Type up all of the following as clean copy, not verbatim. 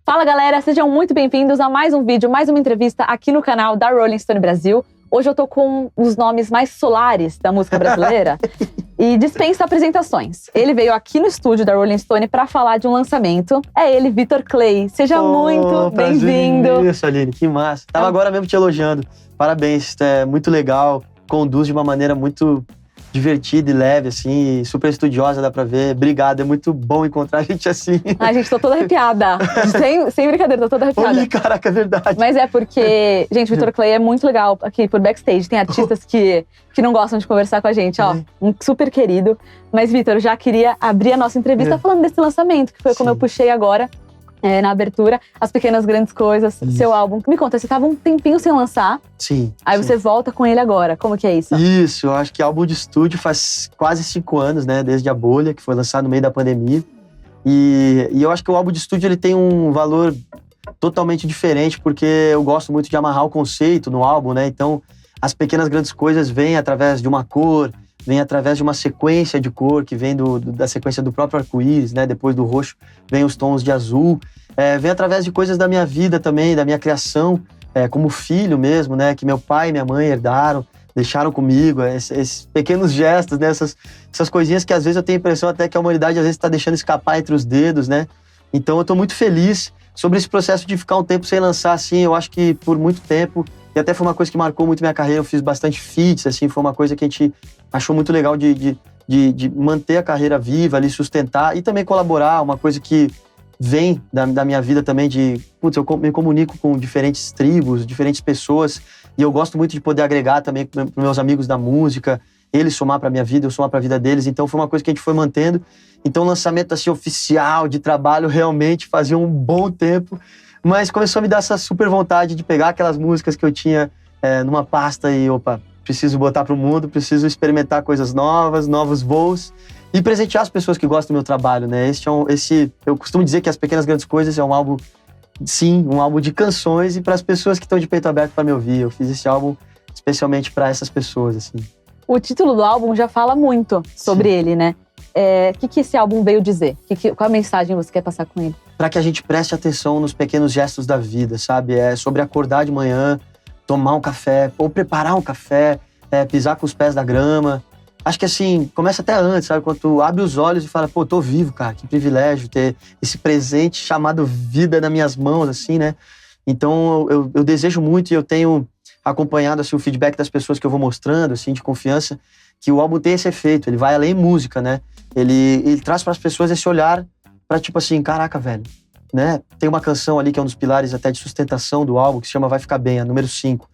Fala galera, sejam muito bem-vindos a mais um vídeo, mais uma entrevista aqui no canal da Rolling Stone Brasil. Hoje eu tô com os nomes mais solares da música brasileira e dispensa apresentações. Ele veio aqui no estúdio da Rolling Stone pra falar de um lançamento. É ele, Vitor Clay. Seja muito bem-vindo. Isso, Aline, que massa. Tava agora mesmo te elogiando. Parabéns, é muito legal. Conduz de uma maneira muito divertida e leve, assim, super estudiosa, dá pra ver. Obrigado, é muito bom encontrar gente assim. Ai, gente, tô toda arrepiada. sem brincadeira, tô toda arrepiada. Oi, caraca, é verdade. Mas é porque, gente, Vitor Clay é muito legal aqui por backstage. Tem artistas que não gostam de conversar com a gente, ó. Um super querido. Mas, Vitor, eu já queria abrir a nossa entrevista falando desse lançamento, que foi como eu puxei agora. Na abertura, As Pequenas Grandes Coisas, seu álbum. Me conta, você tava um tempinho sem lançar. Sim. Aí você volta com ele agora. Como que é isso? Isso, eu acho que álbum de estúdio faz quase 5 anos, né? Desde A Bolha, que foi lançado no meio da pandemia. E eu acho que o álbum de estúdio ele tem um valor totalmente diferente, porque eu gosto muito de amarrar o conceito no álbum, né? Então, As Pequenas Grandes Coisas vêm através de uma cor, vem através de uma sequência de cor que vem da sequência do próprio arco-íris, né? Depois do roxo vem os tons de azul. Vem através de coisas da minha vida também, da minha criação, como filho mesmo, né? Que meu pai e minha mãe herdaram, deixaram comigo. Esses pequenos gestos, né? Essas coisinhas que às vezes eu tenho a impressão até que a humanidade às vezes está deixando escapar entre os dedos, né? Então eu tô muito feliz sobre esse processo de ficar um tempo sem lançar, assim. Eu acho que por muito tempo, e até foi uma coisa que marcou muito minha carreira, eu fiz bastante feats, assim, foi uma coisa que a gente achou muito legal de manter a carreira viva ali, sustentar e também colaborar, uma coisa que vem da minha vida também eu me comunico com diferentes tribos, diferentes pessoas, e eu gosto muito de poder agregar também para meus amigos da música, eles somar para minha vida, eu somar para a vida deles, então foi uma coisa que a gente foi mantendo. Então o lançamento assim oficial de trabalho realmente fazia um bom tempo, mas começou a me dar essa super vontade de pegar aquelas músicas que eu tinha numa pasta e, preciso botar pro mundo, preciso experimentar coisas novas, novos voos e presentear as pessoas que gostam do meu trabalho, né? Eu costumo dizer que As Pequenas Grandes Coisas é um álbum, sim, um álbum de canções e para as pessoas que estão de peito aberto para me ouvir. Eu fiz esse álbum especialmente para essas pessoas, assim. O título do álbum já fala muito sobre ele, né? O que esse álbum veio dizer? Qual a mensagem você quer passar com ele? Para que a gente preste atenção nos pequenos gestos da vida, sabe? É sobre acordar de manhã, tomar um café, ou preparar um café, pisar com os pés da grama. Acho que assim, começa até antes, sabe? Quando tu abre os olhos e fala, tô vivo, cara, que privilégio ter esse presente chamado vida nas minhas mãos, assim, né? Então eu desejo muito e eu tenho acompanhado assim, o feedback das pessoas que eu vou mostrando, assim, de confiança, que o álbum tem esse efeito, ele vai além música, né? Ele traz para as pessoas esse olhar para tipo assim, caraca, velho, né? Tem uma canção ali que é um dos pilares até de sustentação do álbum, que se chama Vai Ficar Bem, a número 5.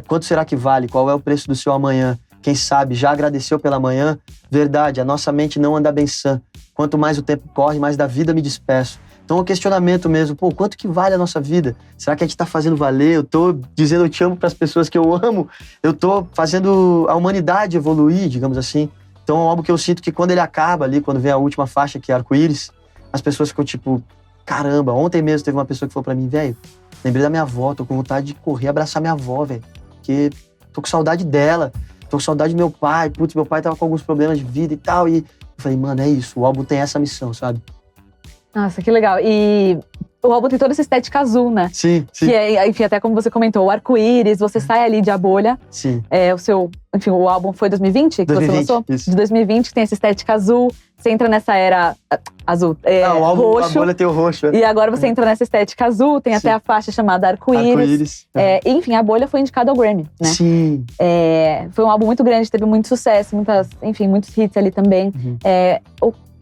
Quanto será que vale? Qual é o preço do seu amanhã? Quem sabe, já agradeceu pela manhã? Verdade, a nossa mente não anda bem sã. Quanto mais o tempo corre, mais da vida me despeço. Então o questionamento mesmo, quanto que vale a nossa vida? Será que a gente tá fazendo valer? Eu tô dizendo eu te amo pras pessoas que eu amo? Eu tô fazendo a humanidade evoluir, digamos assim? Então é um álbum que eu sinto que quando ele acaba ali, quando vem a última faixa, que é Arco-Íris, as pessoas ficam tipo, caramba, ontem mesmo teve uma pessoa que falou pra mim, velho, lembrei da minha avó, tô com vontade de correr abraçar minha avó, velho, porque tô com saudade dela, tô com saudade do meu pai, putz, meu pai tava com alguns problemas de vida e tal, e eu falei, mano, é isso, o álbum tem essa missão, sabe? Nossa, que legal. E o álbum tem toda essa estética azul, né? Sim. Que enfim, até como você comentou, o arco-íris, você sai ali de A Bolha. Sim. O álbum foi 2020 que 2020, você lançou? Isso. De 2020, que tem essa estética azul. Você entra nessa era azul, o álbum, roxo. A Bolha tem o roxo. E agora você entra nessa estética azul, tem até a faixa chamada Arco-Íris. Enfim, A Bolha foi indicada ao Grammy, né? Sim. Foi um álbum muito grande, teve muito sucesso, muitos hits ali também.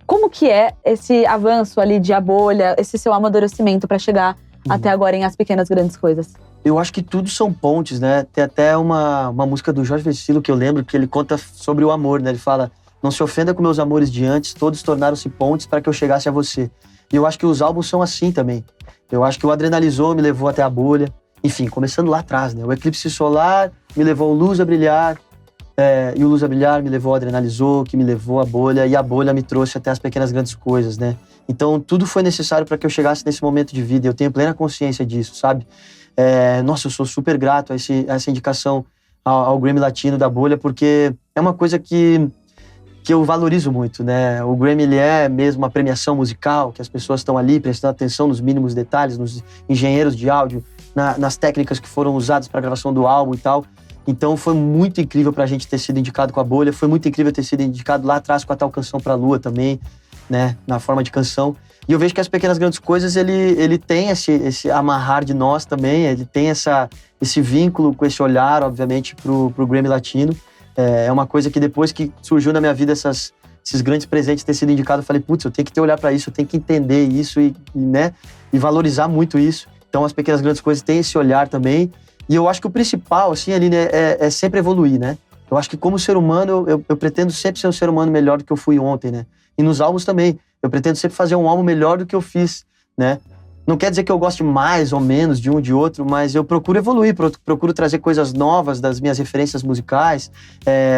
Como que é esse avanço ali de A Bolha, esse seu amadurecimento pra chegar até agora em As Pequenas Grandes Coisas? Eu acho que tudo são pontes, né? Tem até uma música do Jorge Vecilo que eu lembro que ele conta sobre o amor, né? Ele fala, não se ofenda com meus amores de antes, todos tornaram-se pontes para que eu chegasse a você. E eu acho que os álbuns são assim também. Eu acho que o Adrenalizou me levou até A Bolha. Enfim, começando lá atrás, né? O Eclipse Solar me levou Luz a Brilhar. E o Luz a Brilhar me levou ao Adrenalizou, que me levou à Bolha, e a Bolha me trouxe até As Pequenas Grandes Coisas, né? Então, tudo foi necessário para que eu chegasse nesse momento de vida, eu tenho plena consciência disso, sabe? Nossa, eu sou super grato a essa indicação ao Grammy Latino da Bolha, porque é uma coisa que que eu valorizo muito, né? O Grammy, ele é mesmo uma premiação musical, que as pessoas estão ali prestando atenção nos mínimos detalhes, nos engenheiros de áudio, nas técnicas que foram usadas para a gravação do álbum e tal. Então foi muito incrível pra gente ter sido indicado com a Bolha, foi muito incrível ter sido indicado lá atrás com a tal Canção pra Lua também, né? Na forma de canção. E eu vejo que as Pequenas Grandes Coisas, ele tem esse amarrar de nós também, ele tem esse vínculo com esse olhar, obviamente, pro Grammy Latino. É uma coisa que depois que surgiu na minha vida esses grandes presentes, ter sido indicado, eu falei, putz, eu tenho que ter olhar para isso, eu tenho que entender isso né, e valorizar muito isso. Então as Pequenas Grandes Coisas têm esse olhar também. E eu acho que o principal, assim, ali, né, é sempre evoluir, né? Eu acho que como ser humano, eu pretendo sempre ser um ser humano melhor do que eu fui ontem, né? E nos álbuns também. Eu pretendo sempre fazer um álbum melhor do que eu fiz, né? Não quer dizer que eu goste mais ou menos de um ou de outro, mas eu procuro evoluir, procuro trazer coisas novas das minhas referências musicais,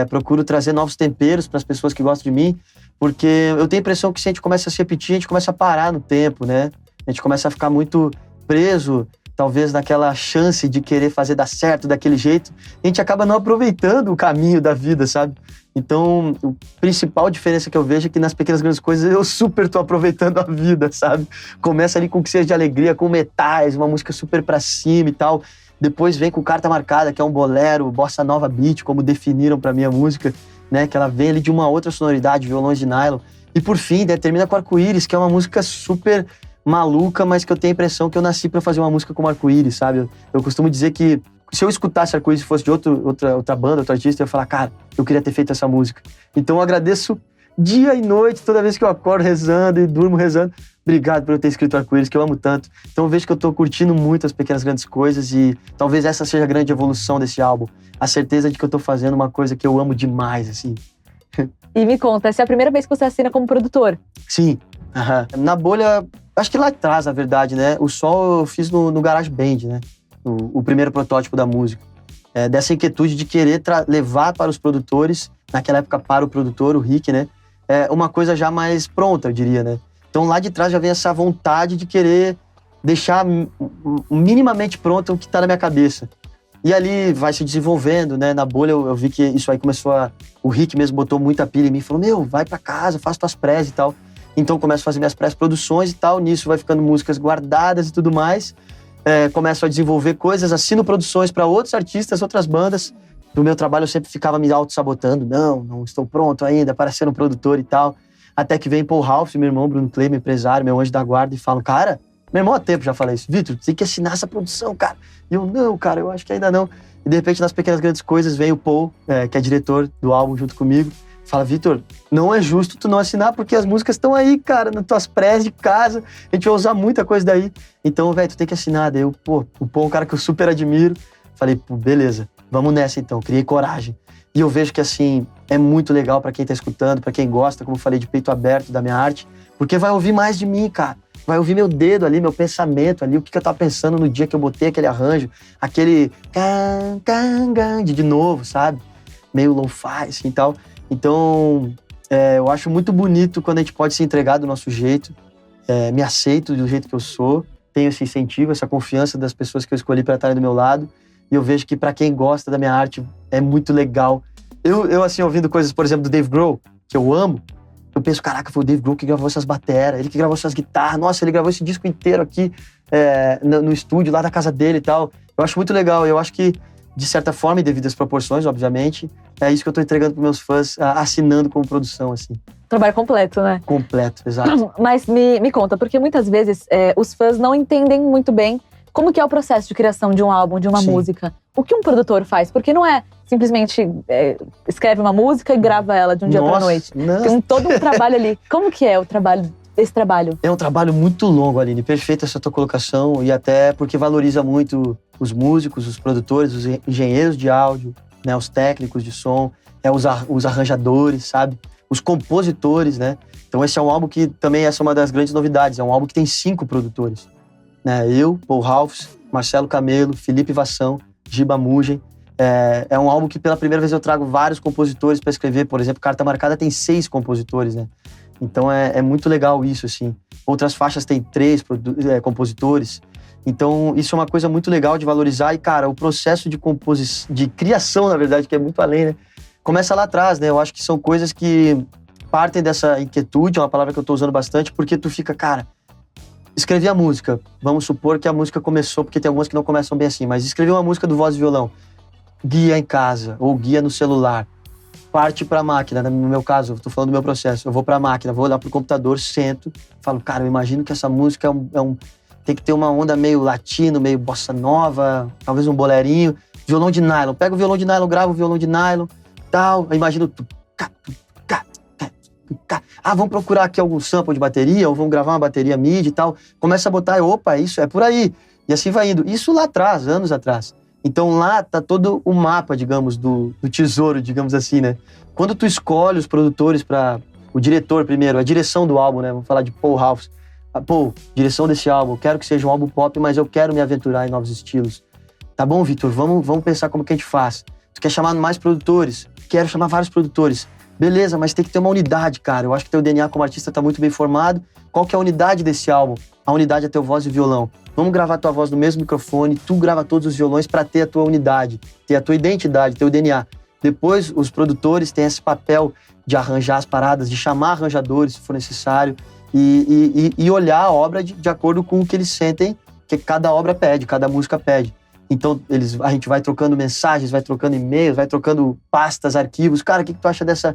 procuro trazer novos temperos para as pessoas que gostam de mim, porque eu tenho a impressão que se a gente começa a se repetir, a gente começa a parar no tempo, né? A gente começa a ficar muito preso, talvez naquela chance de querer fazer dar certo daquele jeito, a gente acaba não aproveitando o caminho da vida, sabe? Então, a principal diferença que eu vejo é que nas Pequenas Grandes Coisas eu super tô aproveitando a vida, sabe? Começa ali com o que seja de alegria, com metais, uma música super pra cima e tal. Depois vem com Carta Marcada, que é um bolero, bossa nova beat, como definiram pra mim a música, né? Que ela vem ali de uma outra sonoridade, violões de nylon. E por fim, termina com Arco-Íris, que é uma música super maluca, mas que eu tenho a impressão que eu nasci pra fazer uma música como Arco-Íris, sabe? Eu costumo dizer que se eu escutasse Arco-Íris e fosse de outra banda, outro artista, eu ia falar, cara, eu queria ter feito essa música. Então eu agradeço dia e noite, toda vez que eu acordo rezando e durmo rezando. Obrigado por eu ter escrito Arco-Íris, que eu amo tanto. Então eu vejo que eu tô curtindo muito as Pequenas Grandes Coisas e talvez essa seja a grande evolução desse álbum. A certeza de que eu tô fazendo uma coisa que eu amo demais, assim. E me conta, essa é a primeira vez que você assina como produtor? Sim. Uhum. Na Bolha, acho que lá atrás, na verdade, né? O Sol eu fiz no GarageBand, né? O primeiro protótipo da música. Dessa inquietude de querer levar para os produtores, naquela época para o produtor, o Rick, né? Uma coisa já mais pronta, eu diria, né? Então lá de trás já vem essa vontade de querer deixar minimamente pronto o que está na minha cabeça. E ali vai se desenvolvendo, né? Na Bolha eu vi que isso aí começou o Rick mesmo botou muita pilha em mim, falou, meu, vai pra casa, faz tuas prés e tal. Então começo a fazer minhas pré-produções e tal, nisso vai ficando músicas guardadas e tudo mais. Começo a desenvolver coisas, assino produções para outros artistas, outras bandas. No meu trabalho eu sempre ficava me auto-sabotando. Não estou pronto ainda para ser um produtor e tal. Até que vem Paul Ralph, meu irmão Bruno Clay, meu empresário, meu anjo da guarda, e falam, cara, meu irmão há tempo já falei isso, Vitor, você tem que assinar essa produção, cara. E eu, não, cara, eu acho que ainda não. E de repente, nas Pequenas Grandes Coisas, vem o Paul, que é diretor do álbum junto comigo, fala, Vitor, não é justo tu não assinar, porque as músicas estão aí, cara, nas tuas prés de casa, a gente vai usar muita coisa daí. Então, velho, tu tem que assinar. Daí eu, o Paul é um cara que eu super admiro. Falei, beleza, vamos nessa então, criei coragem. E eu vejo que, assim, é muito legal pra quem tá escutando, pra quem gosta, como eu falei, de peito aberto da minha arte, porque vai ouvir mais de mim, cara. Vai ouvir meu dedo ali, meu pensamento ali, o que eu tava pensando no dia que eu botei aquele arranjo, aquele de novo, sabe? Meio lo-fi, assim, e tal. Então, eu acho muito bonito quando a gente pode se entregar do nosso jeito, me aceito do jeito que eu sou, tenho esse incentivo, essa confiança das pessoas que eu escolhi para estarem do meu lado, e eu vejo que para quem gosta da minha arte é muito legal. Eu assim, ouvindo coisas, por exemplo, do Dave Grohl, que eu amo, eu penso, caraca, foi o Dave Grohl que gravou essas bateras, ele que gravou essas guitarras, nossa, ele gravou esse disco inteiro aqui no estúdio lá da casa dele e tal. Eu acho muito legal, eu acho que, de certa forma, e devido às proporções, obviamente, é isso que eu tô entregando pros meus fãs, assinando como produção, assim. Trabalho completo, né? Completo, exato. Mas me conta, porque muitas vezes os fãs não entendem muito bem como que é o processo de criação de um álbum, de uma Sim. música. O que um produtor faz? Porque não é simplesmente escreve uma música e grava ela de um dia pra noite. Nossa. Tem todo um trabalho ali. Como que é esse trabalho? É um trabalho muito longo, Aline. Perfeita essa tua colocação, e até porque valoriza muito os músicos, os produtores, os engenheiros de áudio, né, os técnicos de som, os arranjadores, sabe? Os compositores, né? Então esse é um álbum que também essa é uma das grandes novidades. É um álbum que tem 5 produtores, né? Eu, Paul Ralph, Marcelo Camelo, Felipe Vassão, Giba Mugen. É um álbum que pela primeira vez eu trago vários compositores para escrever. Por exemplo, Carta Marcada tem 6 compositores, né? Então é muito legal isso, assim. Outras faixas tem 3 compositores. Então isso é uma coisa muito legal de valorizar. E, cara, o processo de criação, na verdade, que é muito além, né? Começa lá atrás, né? Eu acho que são coisas que partem dessa inquietude, é uma palavra que eu tô usando bastante, porque tu fica, cara, escrevi a música, vamos supor que a música começou, porque tem algumas que não começam bem assim, mas escrevi uma música do voz e violão, guia em casa, ou guia no celular, parte pra máquina, no meu caso, eu tô falando do meu processo, eu vou pra máquina, vou olhar pro computador, sento, falo, cara, eu imagino que essa música tem que ter uma onda meio latino, meio bossa nova, talvez um bolerinho, violão de nylon, pego o violão de nylon, gravo o violão de nylon, tal, eu imagino, vamos procurar aqui algum sample de bateria, ou vamos gravar uma bateria MIDI e tal, começa a botar, opa, isso é por aí, e assim vai indo, isso lá atrás, anos atrás. Então lá tá todo o mapa, digamos, do tesouro, digamos assim, né? Quando tu escolhe os produtores o diretor primeiro, a direção do álbum, né? Vamos falar de Paul Rouse. Pô, direção desse álbum, eu quero que seja um álbum pop, mas eu quero me aventurar em novos estilos. Tá bom, Vitor? Vamos pensar como que a gente faz. Tu quer chamar mais produtores? Quero chamar vários produtores. Beleza, mas tem que ter uma unidade, cara. Eu acho que teu DNA como artista tá muito bem formado. Qual que é a unidade desse álbum? A unidade é teu voz e violão. Vamos gravar tua voz no mesmo microfone, tu grava todos os violões para ter a tua unidade, ter a tua identidade, teu DNA. Depois, os produtores têm esse papel de arranjar as paradas, de chamar arranjadores, se for necessário, e olhar a obra de acordo com o que eles sentem que cada obra pede, cada música pede. Então, a gente vai trocando mensagens, vai trocando e-mails, vai trocando pastas, arquivos. Cara, o que tu acha dessa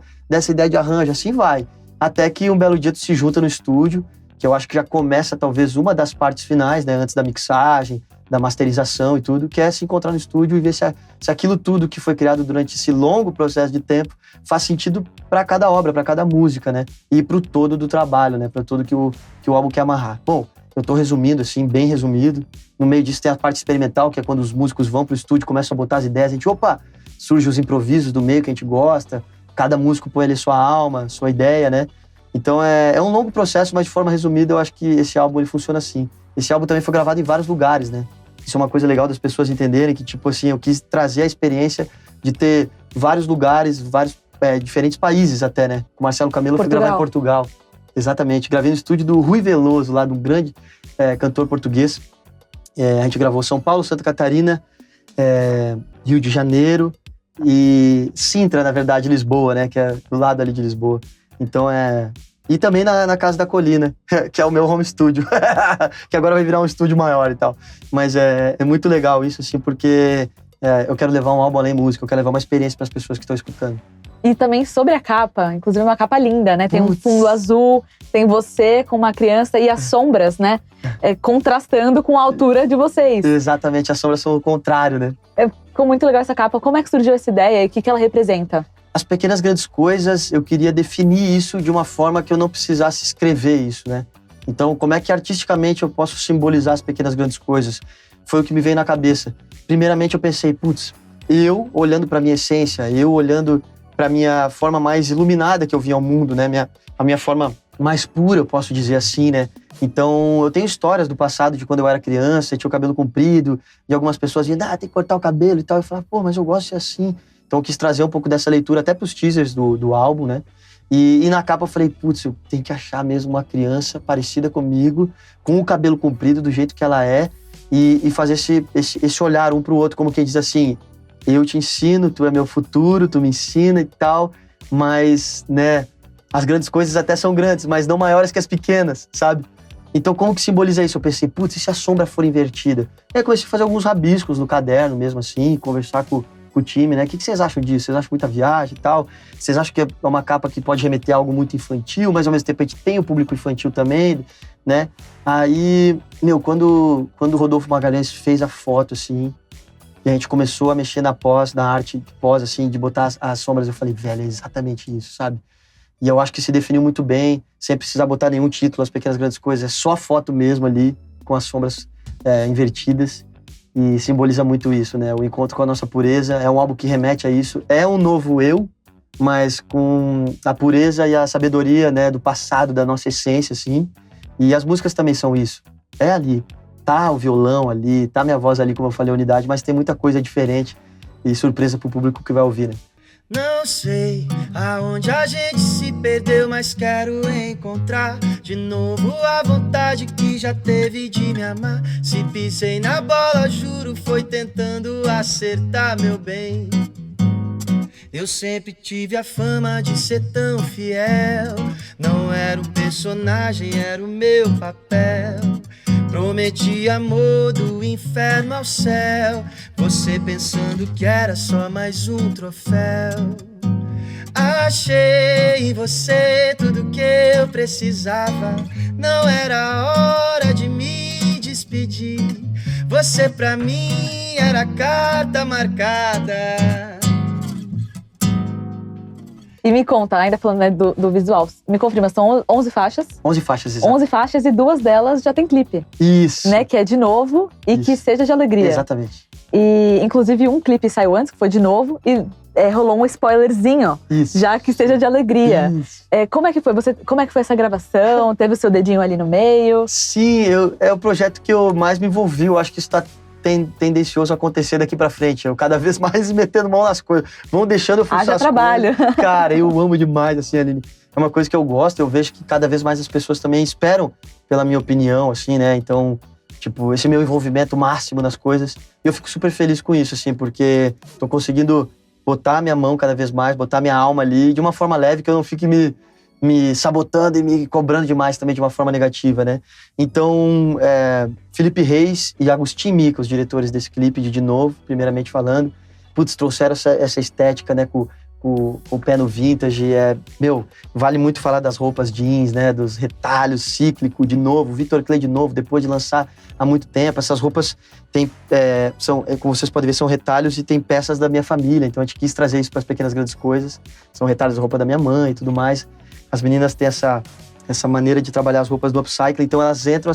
ideia de arranjo? Assim vai. Até que um belo dia tu se junta no estúdio, que eu acho que já começa talvez uma das partes finais, né, antes da mixagem, da masterização e tudo, que é se encontrar no estúdio e ver se aquilo tudo que foi criado durante esse longo processo de tempo faz sentido para cada obra, para cada música, né, e pro todo do trabalho, né, para tudo que o álbum quer amarrar. Bom, eu tô resumindo assim, bem resumido. No meio disso tem a parte experimental, que é quando os músicos vão pro estúdio, começam a botar as ideias, a gente, surge os improvisos do meio que a gente gosta, cada músico põe ali sua alma, sua ideia, né. Então é um longo processo, mas de forma resumida eu acho que esse álbum ele funciona assim. Esse álbum também foi gravado em vários lugares, né? Isso é uma coisa legal das pessoas entenderem, que tipo assim, eu quis trazer a experiência de ter vários lugares, diferentes países até, né? O Marcelo Camelo foi gravar em Portugal. Exatamente. Gravei no estúdio do Rui Veloso, lá de um grande cantor português. A gente gravou São Paulo, Santa Catarina, Rio de Janeiro e Sintra, na verdade, Lisboa, né? Que é do lado ali de Lisboa. Então E também na Casa da Colina, que é o meu home studio, que agora vai virar um estúdio maior e tal. Mas é muito legal isso, assim, porque eu quero levar um álbum além música, eu quero levar uma experiência para as pessoas que estão escutando. E também sobre a capa, inclusive uma capa linda, né? Tem um fundo azul, tem você com uma criança e as sombras, né? Contrastando com a altura de vocês. Exatamente, as sombras são o contrário, né? Ficou muito legal essa capa. Como é que surgiu essa ideia e o que ela representa? As pequenas grandes coisas, eu queria definir isso de uma forma que eu não precisasse escrever isso, né? Então, como é que artisticamente eu posso simbolizar as pequenas grandes coisas? Foi o que me veio na cabeça. Primeiramente, eu pensei, eu olhando para minha essência, eu olhando para minha forma mais iluminada que eu vim ao mundo, né? A minha forma mais pura, eu posso dizer assim, né? Então, eu tenho histórias do passado de quando eu era criança, eu tinha o cabelo comprido, e algumas pessoas diziam, tem que cortar o cabelo e tal. Eu falava, mas eu gosto de ser assim. Então eu quis trazer um pouco dessa leitura até pros teasers do álbum, né? E na capa eu falei, eu tenho que achar mesmo uma criança parecida comigo, com o cabelo comprido do jeito que ela é, e fazer esse olhar um pro outro, como quem diz assim, eu te ensino, tu é meu futuro, tu me ensina e tal, mas, né, as grandes coisas até são grandes, mas não maiores que as pequenas, sabe? Então como que simboliza isso? Eu pensei, e se a sombra for invertida? E aí comecei a fazer alguns rabiscos no caderno mesmo assim, conversar com o time, né? O que vocês acham disso? Vocês acham muita viagem e tal? Vocês acham que é uma capa que pode remeter a algo muito infantil, mas ao mesmo tempo a gente tem o público infantil também, né? Aí, quando o Rodolfo Magalhães fez a foto, assim, e a gente começou a mexer na arte de pós, assim, de botar as sombras, eu falei, velho, é exatamente isso, sabe? E eu acho que se definiu muito bem, sem precisar botar nenhum título, as pequenas grandes coisas, é só a foto mesmo ali, com as sombras invertidas. E simboliza muito isso, né? O encontro com a nossa pureza é um álbum que remete a isso. É um novo eu, mas com a pureza e a sabedoria, né, do passado, da nossa essência, assim. E as músicas também são isso. É ali. Tá o violão ali, tá minha voz ali, como eu falei, a unidade, mas tem muita coisa diferente e surpresa pro público que vai ouvir, né? Não sei aonde a gente se perdeu, mas quero encontrar de novo a vontade que já teve de me amar. Se pisei na bola, juro, foi tentando acertar, meu bem. Eu sempre tive a fama de ser tão fiel. Não era um personagem, era o meu papel. Prometi amor do inferno ao céu. Você pensando que era só mais um troféu. Achei em você tudo que eu precisava. Não era hora de me despedir. Você pra mim era carta marcada. E me conta, ainda falando, né, do visual, me confirma, são 11 faixas? 11 faixas, exato. 11 faixas e 2 delas já tem clipe. Isso. Né, que é De Novo e Isso. Que Seja de Alegria. Exatamente. E, inclusive, um clipe saiu antes, que foi De Novo, e rolou um spoilerzinho, Isso. já Que Seja de Alegria. Isso. Como é que foi? Como é que foi essa gravação? Teve o seu dedinho ali no meio? Sim, é o projeto que eu mais me envolvi. Eu acho que isso tá tendencioso a acontecer daqui pra frente. Eu cada vez mais metendo mão nas coisas. Vão deixando eu fuçar as trabalho. coisas. Cara, eu amo demais, assim, Aline. É uma coisa que eu gosto. Eu vejo que cada vez mais as pessoas também esperam pela minha opinião, assim, né? Então, tipo, esse meu envolvimento máximo nas coisas. E eu fico super feliz com isso, assim, porque tô conseguindo botar minha mão cada vez mais, botar minha alma ali de uma forma leve, que eu não fique me sabotando e me cobrando demais também de uma forma negativa, né? Então, Felipe Reis e Agustin Mica, os diretores desse clipe De Novo, primeiramente falando, putz, trouxeram essa estética, né, com o pé no vintage. Vale muito falar das roupas jeans, né, dos retalhos cíclico de novo, Vitor Clay de novo, depois de lançar há muito tempo. Essas roupas como vocês podem ver, são retalhos e tem peças da minha família, então a gente quis trazer isso para as pequenas grandes coisas. São retalhos da roupa da minha mãe e tudo mais. As meninas têm essa maneira de trabalhar as roupas do upcycling, então elas entram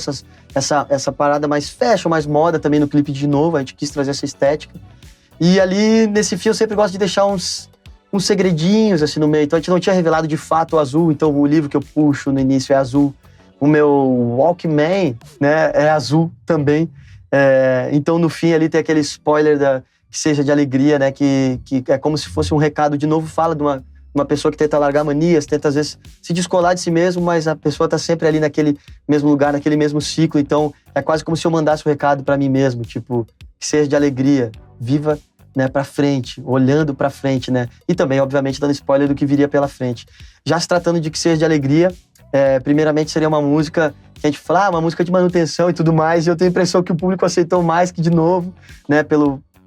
essa parada mais fashion, mais moda também no clipe De Novo. A gente quis trazer essa estética. E ali, nesse fio, eu sempre gosto de deixar uns segredinhos assim no meio. Então a gente não tinha revelado de fato o azul, então o livro que eu puxo no início é azul. O meu Walkman, né, é azul também. Então no fim ali tem aquele spoiler Que Seja de Alegria, né, que é como se fosse um recado. De novo, fala de uma pessoa que tenta largar manias, tenta às vezes se descolar de si mesmo, mas a pessoa tá sempre ali naquele mesmo lugar, naquele mesmo ciclo. Então é quase como se eu mandasse o recado pra mim mesmo, tipo, que seja de alegria, viva, né, pra frente, olhando pra frente, né? E também, obviamente, dando spoiler do que viria pela frente. Já se tratando de Que Seja de Alegria, primeiramente seria uma música que a gente fala, uma música de manutenção e tudo mais, e eu tenho a impressão que o público aceitou mais que De Novo, né?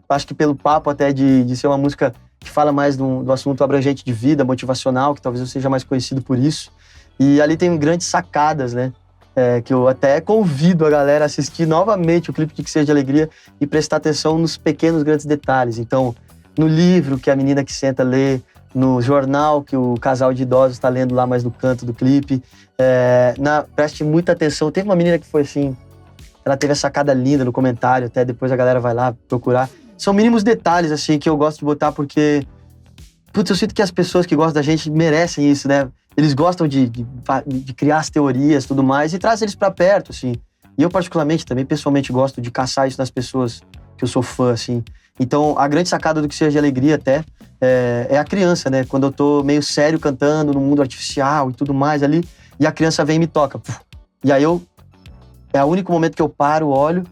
Acho que pelo papo até de ser uma música que fala mais do assunto abrangente de vida, motivacional, que talvez eu seja mais conhecido por isso. E ali tem grandes sacadas, né? Que eu até convido a galera a assistir novamente o clipe de Que Seja de Alegria e prestar atenção nos pequenos, grandes detalhes. Então, no livro que a menina que senta lê, no jornal que o casal de idosos está lendo lá mais no canto do clipe. Preste muita atenção. Teve uma menina que foi assim, ela teve essa sacada linda no comentário, até depois a galera vai lá procurar. São mínimos detalhes, assim, que eu gosto de botar porque, putz, eu sinto que as pessoas que gostam da gente merecem isso, né? Eles gostam de criar as teorias e tudo mais e traz eles pra perto, assim. E eu, particularmente, também, pessoalmente, gosto de caçar isso nas pessoas que eu sou fã, assim. Então, a grande sacada do Que Seja de Alegria, até, é a criança, né? Quando eu tô meio sério cantando no mundo artificial e tudo mais ali, e a criança vem e me toca. E aí é o único momento que eu paro, olho,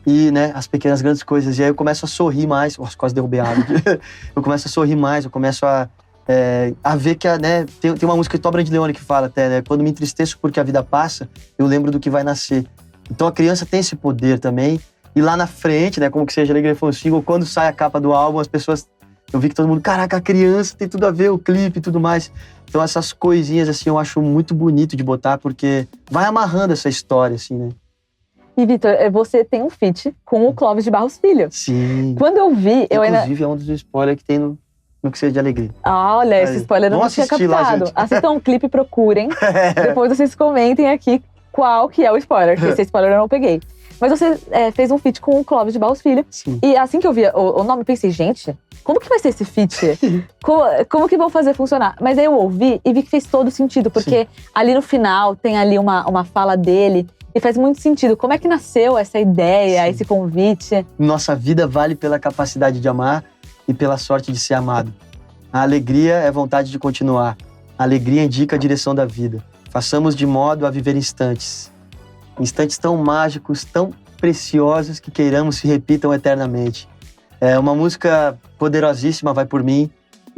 e, né, as pequenas grandes coisas. E aí eu começo a sorrir mais. Nossa, quase derrubei a água aqui. Eu começo a sorrir mais, eu começo a ver que, né, tem uma música de Tó Brandleone que fala até, né, quando me entristeço porque a vida passa, eu lembro do que vai nascer. Então a criança tem esse poder também. E lá na frente, né, como Que Seja Alegria foi um single, quando sai a capa do álbum, as pessoas, eu vi que todo mundo, caraca, a criança tem tudo a ver, o clipe e tudo mais. Então essas coisinhas, assim, eu acho muito bonito de botar, porque vai amarrando essa história, assim, né. E, Vitor, você tem um feat com o Clóvis de Barros Filho. Sim. Quando eu vi, Inclusive, é um dos spoilers que tem no Que Seja de Alegria. Olha, esse spoiler eu não tinha captado. Assistam o clipe, procurem. Depois vocês comentem aqui qual que é o spoiler, que esse spoiler eu não peguei. Mas você fez um feat com o Clóvis de Barros Filho. Sim. E assim que eu vi o nome, eu pensei, gente, como que vai ser esse feat? como que vão fazer funcionar? Mas aí eu ouvi e vi que fez todo sentido, porque ali no final tem ali uma fala dele. E faz muito sentido. Como é que nasceu essa ideia, esse convite? Nossa vida vale pela capacidade de amar e pela sorte de ser amado. A alegria é vontade de continuar. A alegria indica a direção da vida. Façamos de modo a viver instantes. Instantes tão mágicos, tão preciosos que queiramos se repitam eternamente. É uma música poderosíssima, vai por mim.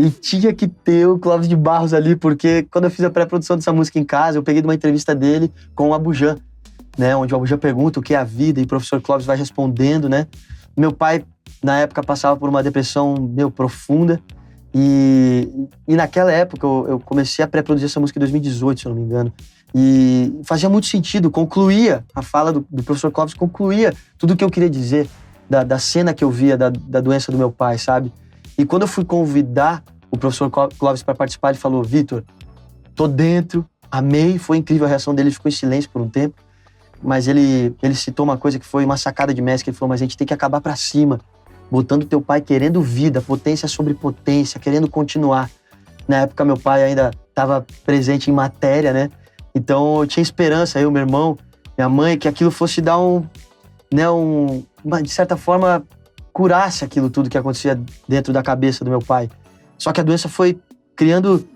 E tinha que ter o Clóvis de Barros ali, porque quando eu fiz a pré-produção dessa música em casa, eu peguei de uma entrevista dele com o Abujan, né? Onde o Abujan pergunta o que é a vida e o professor Clóvis vai respondendo, né? Meu pai, na época, passava por uma depressão, profunda. E naquela época, eu comecei a pré-produzir essa música em 2018, se eu não me engano. E fazia muito sentido, concluía a fala do professor Clóvis, concluía tudo o que eu queria dizer da cena que eu via da doença do meu pai, sabe? E quando eu fui convidar o professor Clóvis para participar, ele falou: Vitor, tô dentro, amei, foi incrível a reação dele, ele ficou em silêncio por um tempo, mas ele citou uma coisa que foi uma sacada de mestre, que ele falou: mas a gente tem que acabar pra cima, botando teu pai querendo vida, potência sobre potência, querendo continuar. Na época, meu pai ainda estava presente em matéria, né? Então, eu tinha esperança, eu, meu irmão, minha mãe, que aquilo fosse dar de certa forma, curasse aquilo tudo que acontecia dentro da cabeça do meu pai. Só que a doença foi criando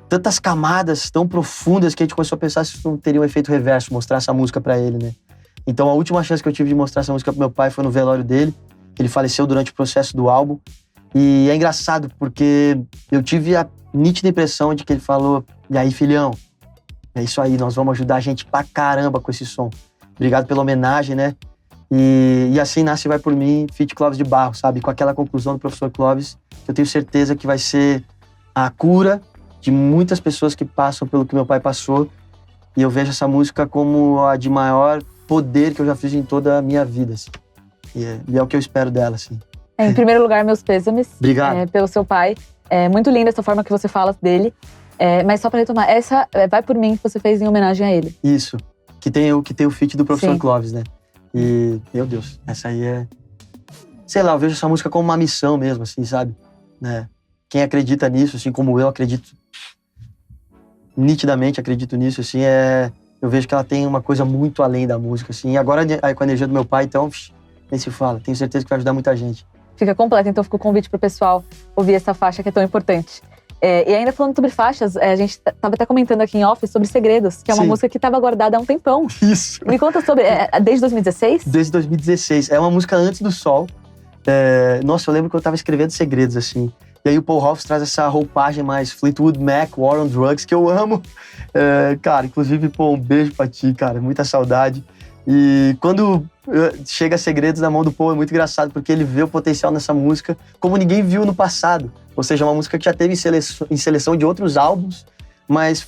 tantas camadas tão profundas que a gente começou a pensar se isso não teria um efeito reverso, mostrar essa música pra ele, né? Então, a última chance que eu tive de mostrar essa música pro meu pai foi no velório dele. Ele faleceu durante o processo do álbum. E é engraçado, porque eu tive a nítida impressão de que ele falou: e aí, filhão, é isso aí, nós vamos ajudar a gente pra caramba com esse som. Obrigado pela homenagem, né? E assim nasce Vai Por Mim, feat. Clóvis de Barros, sabe? Com aquela conclusão do professor Clóvis, que eu tenho certeza que vai ser a cura de muitas pessoas que passam pelo que meu pai passou. E eu vejo essa música como a de maior poder que eu já fiz em toda a minha vida, assim. E é o que eu espero dela, assim. Em primeiro lugar, meus pêsames. Obrigado. Pelo seu pai. É muito linda essa forma que você fala dele. Mas só pra retomar, essa Vai Por Mim que você fez em homenagem a ele. Isso. Que tem o feat do professor Sim. Clóvis, né? E, meu Deus, essa aí é... Sei lá, eu vejo essa música como uma missão mesmo, assim, sabe? Né? Quem acredita nisso, assim como eu acredito, nitidamente acredito nisso, assim, eu vejo que ela tem uma coisa muito além da música, assim. E agora, com a energia do meu pai, então, nem se fala. Tenho certeza que vai ajudar muita gente. Fica completo, então fica o convite pro pessoal ouvir essa faixa que é tão importante. E ainda falando sobre faixas, a gente tava até comentando aqui em off sobre Segredos, que é uma Sim. música que tava guardada há um tempão. Isso. Me conta sobre, desde 2016? Desde 2016. É uma música antes do sol. Nossa, eu lembro que eu tava escrevendo Segredos, assim. E aí o Paul Hoff traz essa roupagem mais Fleetwood Mac, War on Drugs, que eu amo. Cara, inclusive, pô, um beijo pra ti, cara. Muita saudade. E quando chega Segredos na mão do Paul, é muito engraçado, porque ele vê o potencial nessa música como ninguém viu no passado. Ou seja, uma música que já teve em seleção de outros álbuns, mas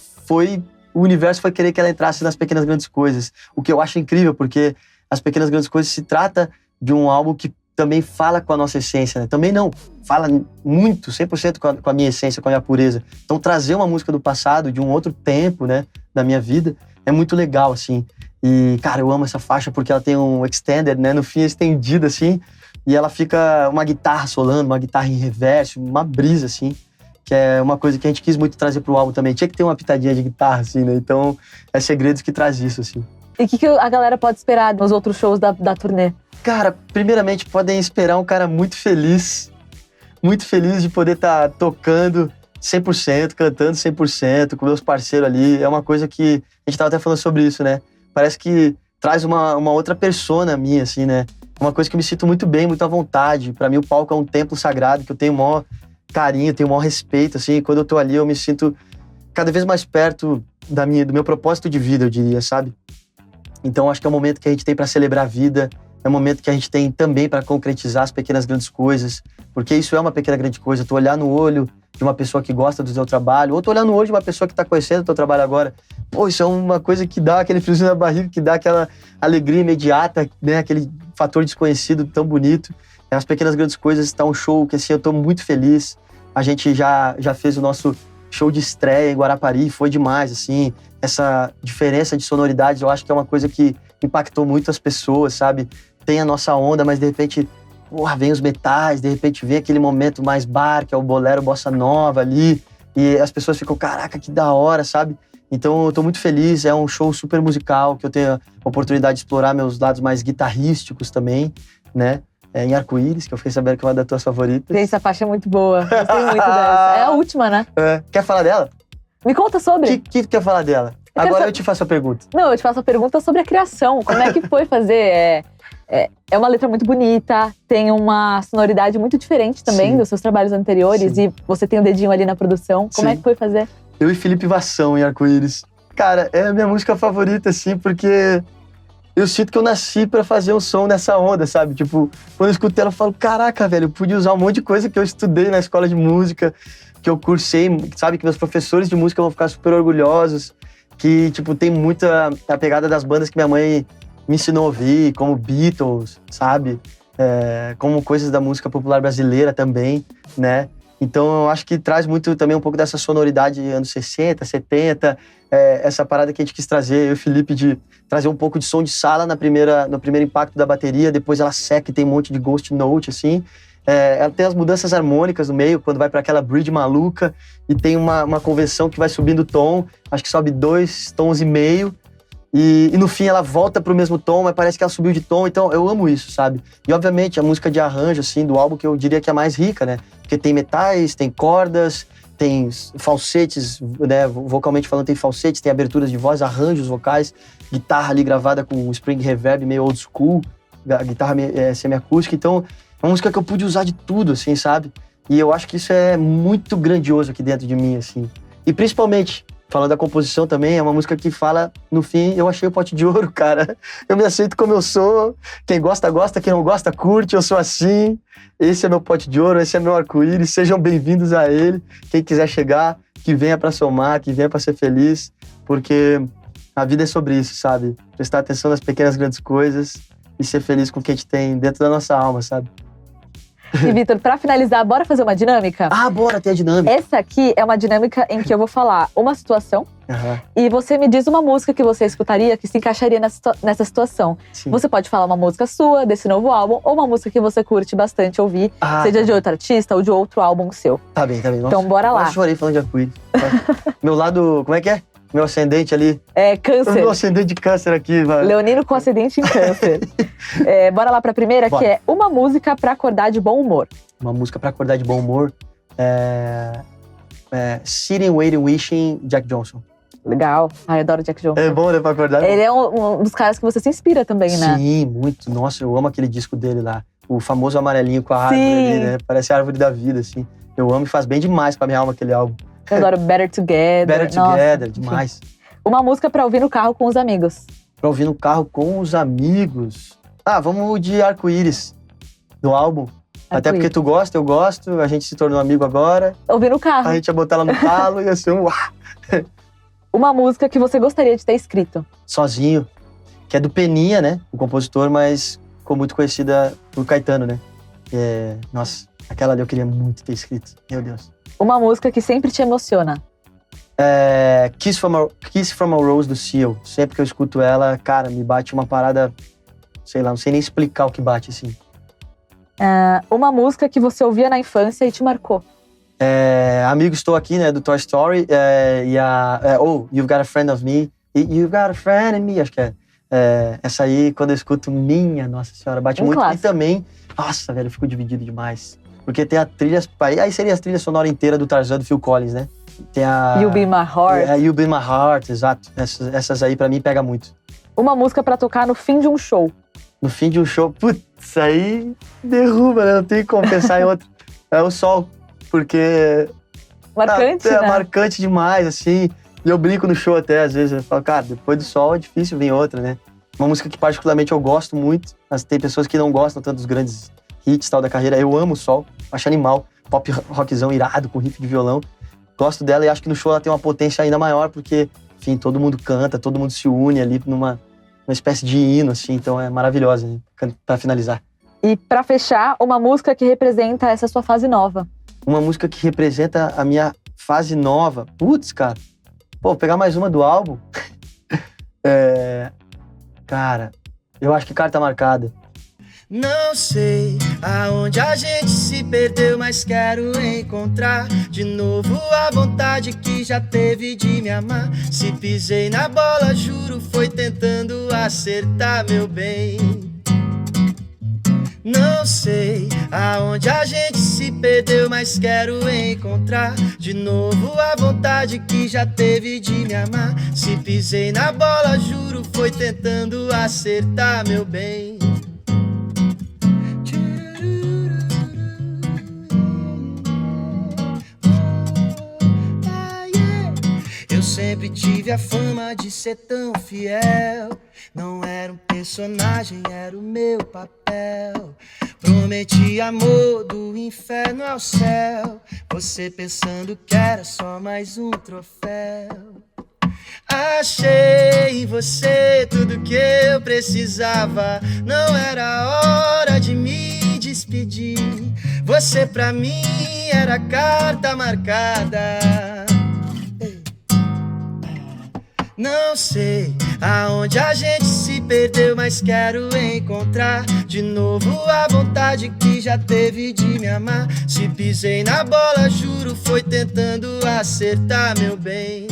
o universo foi querer que ela entrasse nas Pequenas Grandes Coisas. O que eu acho incrível, porque As Pequenas Grandes Coisas se trata de um álbum que também fala com a nossa essência, né? Também não, fala muito, 100% com a minha essência, com a minha pureza. Então trazer uma música do passado, de um outro tempo, né, da minha vida, é muito legal, assim. E, cara, eu amo essa faixa porque ela tem um extended, né, no fim é estendido, assim, e ela fica uma guitarra solando, uma guitarra em reverso, uma brisa, assim, que é uma coisa que a gente quis muito trazer pro álbum também. Tinha que ter uma pitadinha de guitarra, assim, né? Então, é Segredos que traz isso, assim. E o que a galera pode esperar nos outros shows da turnê? Cara, primeiramente, podem esperar um cara muito feliz de poder estar tocando 100%, cantando 100%, com meus parceiros ali. É uma coisa que a gente tava até falando sobre isso, né? Parece que traz uma outra persona minha, assim, né? Uma coisa que eu me sinto muito bem, muito à vontade. Pra mim, o palco é um templo sagrado, que eu tenho o maior carinho, tenho o maior respeito, assim. E quando eu tô ali, eu me sinto cada vez mais perto do meu propósito de vida, eu diria, sabe? Então, acho que é o momento que a gente tem pra celebrar a vida. É um momento que a gente tem também para concretizar as pequenas grandes coisas, porque isso é uma pequena grande coisa. Tu olhar no olho de uma pessoa que gosta do teu trabalho, ou tu olhar no olho de uma pessoa que tá conhecendo o teu trabalho agora. Pô, isso é uma coisa que dá aquele friozinho na barriga, que dá aquela alegria imediata, né? Aquele fator desconhecido tão bonito. As pequenas grandes coisas está um show que, assim, eu tô muito feliz. A gente já fez o nosso show de estreia em Guarapari, foi demais, assim. Essa diferença de sonoridades, eu acho que é uma coisa que impactou muito as pessoas, sabe? Tem a nossa onda, mas de repente, porra, vem os metais, de repente vem aquele momento mais bar, que é o bolero bossa nova ali, e as pessoas ficam, caraca, que da hora, sabe? Então eu tô muito feliz, é um show super musical, que eu tenho a oportunidade de explorar meus lados mais guitarrísticos também, né? Em Arco-Íris, que eu fiquei sabendo que é uma das tuas favoritas. Essa faixa é muito boa, gostei muito dessa. É a última, né? Quer falar dela? Me conta sobre. O que tu quer falar dela? Agora eu te faço a pergunta. Não, eu te faço a pergunta sobre a criação. Como é que foi fazer É uma letra muito bonita, tem uma sonoridade muito diferente também Sim. dos seus trabalhos anteriores. Sim. E você tem o dedinho ali na produção. Como Sim. é que foi fazer? Eu e Felipe Vassão em Arco-Íris. Cara, é a minha música favorita, assim, porque eu sinto que eu nasci pra fazer um som nessa onda, sabe? Tipo, quando eu escuto ela, eu falo, caraca, velho, eu pude usar um monte de coisa que eu estudei na escola de música, que eu cursei, sabe? Que meus professores de música vão ficar super orgulhosos. Que, tipo, tem muita a pegada das bandas que minha mãe me ensinou a ouvir, como Beatles, sabe? Como coisas da música popular brasileira também, né? Então, eu acho que traz muito também um pouco dessa sonoridade anos 60, 70, essa parada que a gente quis trazer, eu e o Felipe, de trazer um pouco de som de sala no primeiro impacto da bateria, depois ela seca e tem um monte de ghost note, assim. Ela tem as mudanças harmônicas no meio, quando vai para aquela bridge maluca, e tem uma convenção que vai subindo o tom, acho que sobe 2 tons e meio, e no fim ela volta pro mesmo tom, mas parece que ela subiu de tom, então eu amo isso, sabe? E obviamente a música de arranjo, assim, do álbum, que eu diria que é a mais rica, né? Porque tem metais, tem cordas, tem falsetes, né? Vocalmente falando, tem falsetes, tem aberturas de voz, arranjos vocais, guitarra ali gravada com spring reverb meio old school, a guitarra semiacústica, então é uma música que eu pude usar de tudo, assim, sabe? E eu acho que isso é muito grandioso aqui dentro de mim, assim. E principalmente, falando da composição também, é uma música que fala, no fim, eu achei o pote de ouro, cara. Eu me aceito como eu sou. Quem gosta, gosta. Quem não gosta, curte. Eu sou assim. Esse é meu pote de ouro, esse é meu arco-íris. Sejam bem-vindos a ele. Quem quiser chegar, que venha pra somar, que venha pra ser feliz. Porque a vida é sobre isso, sabe? Prestar atenção nas pequenas grandes coisas e ser feliz com o que a gente tem dentro da nossa alma, sabe? E, Vitor, pra finalizar, bora fazer uma dinâmica? Ah, bora ter a dinâmica. Essa aqui é uma dinâmica em que eu vou falar uma situação e você me diz uma música que você escutaria que se encaixaria nessa situação. Sim. Você pode falar uma música sua, desse novo álbum, ou uma música que você curte bastante ouvir, seja de outro artista ou de outro álbum seu. Tá bem. Nossa, então bora lá. Eu chorei falando de arco-íris. Meu lado, como é que é? Meu ascendente ali. Câncer. Meu ascendente de câncer aqui, vai. Leonino com ascendente em câncer. Bora lá pra primeira, Bora. que é uma música pra acordar de bom humor. Uma música pra acordar de bom humor. Sitting, Waiting, Wishing, Jack Johnson. Legal. Ai, eu adoro Jack Johnson. É bom, né, pra acordar? Ele é um dos caras que você se inspira também, né? Sim, muito. Nossa, eu amo aquele disco dele lá. O famoso amarelinho com a árvore ali, né? Parece a árvore da vida, assim. Eu amo e faz bem demais pra minha alma aquele álbum. Eu adoro Better Together. Better Nossa, Together, enfim. demais. Uma música pra ouvir no carro com os amigos. Pra ouvir no carro com os amigos. Vamos de Arco-Íris, do álbum. Até porque tu gosta, eu gosto, a gente se tornou amigo agora. Ouvir no carro. A gente ia botar ela no calo e ia ser Uma música que você gostaria de ter escrito. Sozinho, que é do Peninha, né? O compositor, mas ficou muito conhecida por Caetano, né? Nossa, aquela ali eu queria muito ter escrito. Meu Deus. Uma música que sempre te emociona. Kiss from a Rose do Seal. Sempre que eu escuto ela, cara, me bate uma parada, sei lá, não sei nem explicar o que bate, assim. Uma música que você ouvia na infância e te marcou. Amigo, Estou Aqui, né, do Toy Story, You've Got a Friend of Me, You've Got a Friend in Me, acho que essa aí, quando eu escuto, minha Nossa Senhora, bate muito. Clássico. E também, nossa, velho, eu fico dividido demais, porque tem a trilha, aí seria a trilha sonora inteira do Tarzan, do Phil Collins, né, tem a... You'll Be My Heart. You'll Be My Heart, exato, essas aí pra mim pega muito. Uma música pra tocar no fim de um show. No fim de um show, putz, aí derruba, né, não tem como pensar em outro, é o Sol. Porque Marcante, né? né? Marcante demais, assim. E eu brinco no show até, às vezes. Eu falo, cara, depois do Sol é difícil vir outra, né? Uma música que particularmente eu gosto muito, mas tem pessoas que não gostam tanto dos grandes hits tal da carreira. Eu amo o Sol, acho animal. Pop rockzão irado, com riff de violão. Gosto dela e acho que no show ela tem uma potência ainda maior, porque, enfim, todo mundo canta, todo mundo se une ali numa espécie de hino, assim. Então é maravilhosa, né? Pra finalizar. E pra fechar, uma música que representa essa sua fase nova. Uma música que representa a minha fase nova. Putz, cara. Pô, vou pegar mais uma do álbum. Cara, eu acho que Carta Marcada. Não sei aonde a gente se perdeu, mas quero encontrar de novo a vontade que já teve de me amar. Se pisei na bola, juro, foi tentando acertar, meu bem. Não sei aonde a gente se perdeu, mas quero encontrar de novo a vontade que já teve de me amar. Se pisei na bola, juro, foi tentando acertar, meu bem. sempre tive a fama de ser tão fiel. Não era um personagem, era o meu papel. Prometi amor do inferno ao céu. Você pensando que era só mais um troféu. Achei em você tudo que eu precisava. Não era hora de me despedir. Você pra mim era carta marcada. Não sei aonde a gente se perdeu, mas quero encontrar de novo a vontade que já teve de me amar. Se pisei na bola, juro, foi tentando acertar, meu bem.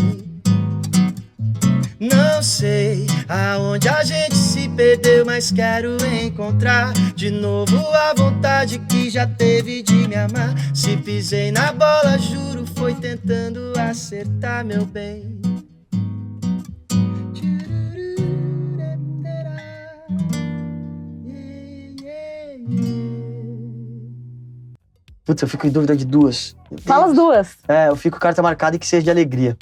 Não sei aonde a gente se perdeu, mas quero encontrar de novo a vontade que já teve de me amar. Se pisei na bola, juro, foi tentando acertar, meu bem. Putz, eu fico em dúvida de duas. Fala as duas. Eu fico carta marcada e que seja de alegria.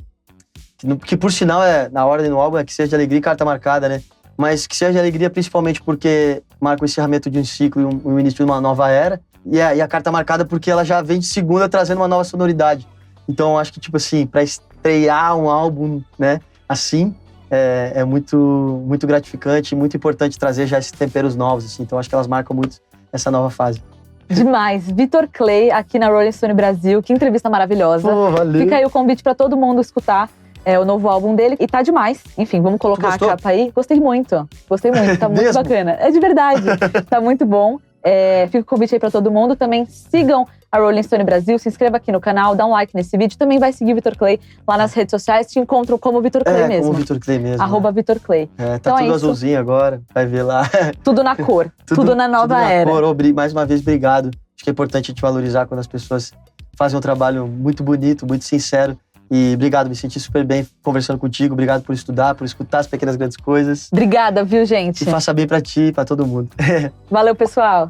Que por sinal, na ordem no álbum, é que seja de alegria e carta marcada, né? Mas que seja de alegria principalmente porque marca o encerramento de um ciclo e o início de uma nova era. E a carta marcada porque ela já vem de segunda trazendo uma nova sonoridade. Então, eu acho que, tipo assim, pra estrear um álbum, né, assim, é muito, muito gratificante e muito importante trazer já esses temperos novos, assim. Então, acho que elas marcam muito essa nova fase. Demais. Vitor Clay, aqui na Rolling Stone Brasil. Que entrevista maravilhosa. Pô, valeu. Fica aí o convite pra todo mundo escutar o novo álbum dele. E tá demais. Enfim, vamos colocar a capa aí. Gostei muito. Tá muito bacana. É de verdade. Tá muito bom. Fica o convite aí pra todo mundo. Também sigam a Rolling Stone Brasil. Se inscreva aqui no canal. Dá um like nesse vídeo. Também vai seguir o Vitor Clay lá nas redes sociais. Te encontram como Vitor Clay mesmo. Como Vitor Clay mesmo. @Vitor Clay. Tá então tudo azulzinho agora. Vai ver lá. Tudo na cor. tudo na nova era. Cor. Mais uma vez, obrigado. Acho que é importante a gente valorizar quando as pessoas fazem um trabalho muito bonito, muito sincero. E obrigado, me senti super bem conversando contigo. Obrigado por estudar, por escutar as pequenas grandes coisas. Obrigada, viu, gente? E faça bem pra ti e pra todo mundo. Valeu, pessoal.